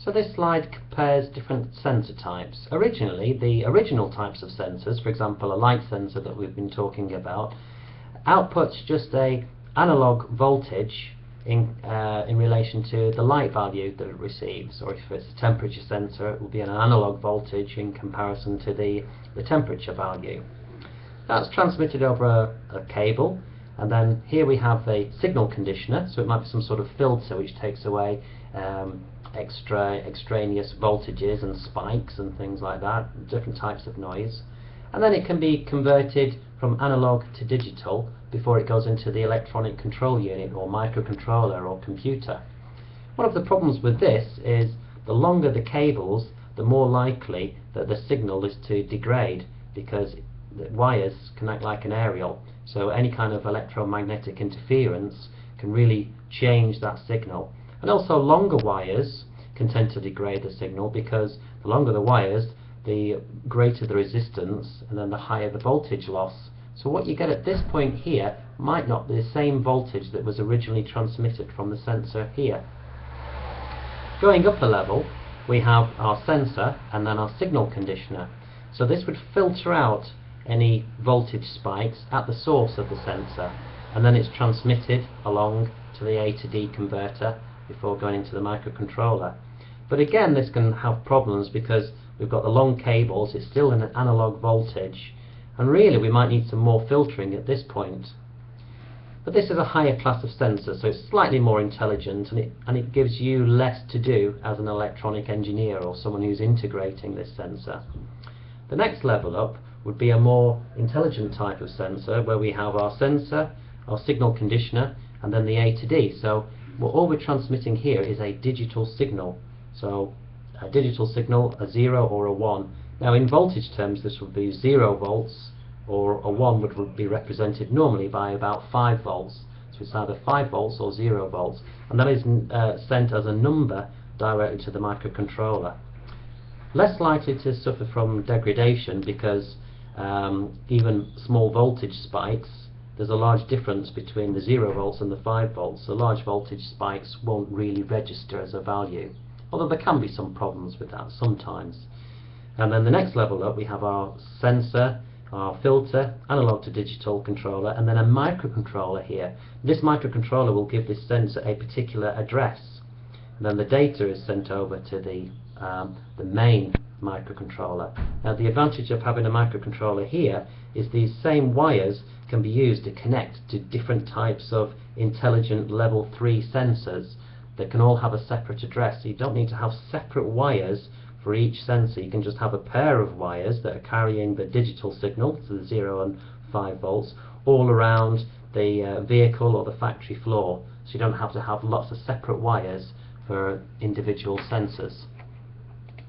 So this slide compares different sensor types. Originally, the original types of sensors, for example a light sensor that we've been talking about, outputs just a analog voltage in relation to the light value that it receives, or if it's a temperature sensor it will be an analog voltage in comparison to the temperature value. That's transmitted over a cable, and then here we have a signal conditioner, so it might be some sort of filter which takes away extraneous voltages and spikes and things like that, different types of noise. And then it can be converted from analog to digital before it goes into the electronic control unit or microcontroller or computer. One of the problems with this is the longer the cables, the more likely that the signal is to degrade, because the wires can act like an aerial, so any kind of electromagnetic interference can really change that signal. And also longer wires can tend to degrade the signal, because the longer the wires, the greater the resistance, and then the higher the voltage loss. So what you get at this point here might not be the same voltage that was originally transmitted from the sensor here. Going up a level, we have our sensor and then our signal conditioner. So this would filter out any voltage spikes at the source of the sensor, and then it's transmitted along to the A to D converter before going into the microcontroller. But again, this can have problems because we've got the long cables, it's still an analog voltage, and really we might need some more filtering at this point. But this is a higher class of sensor, so it's slightly more intelligent, and it gives you less to do as an electronic engineer or someone who's integrating this sensor. The next level up would be a more intelligent type of sensor, where we have our sensor, our signal conditioner, and then the A to D. So all we're transmitting here is a digital signal. So a digital signal, a 0 or a 1. Now in voltage terms this would be 0 volts, or a 1 would be represented normally by about 5 volts. So it's either 5 volts or 0 volts, and that is sent as a number directly to the microcontroller. Less likely to suffer from degradation, because even small voltage spikes, there's a large difference between the 0 volts and the 5 volts, so large voltage spikes won't really register as a value, although there can be some problems with that sometimes. And then the next level up we have our sensor, our filter, analog to digital controller, and then a microcontroller here. This microcontroller will give this sensor a particular address, and then the data is sent over to the main microcontroller. Now the advantage of having a microcontroller here is these same wires can be used to connect to different types of intelligent level 3 sensors that can all have a separate address. So you don't need to have separate wires for each sensor. You can just have a pair of wires that are carrying the digital signal, so the 0 and 5 volts, all around the vehicle or the factory floor, so you don't have to have lots of separate wires for individual sensors.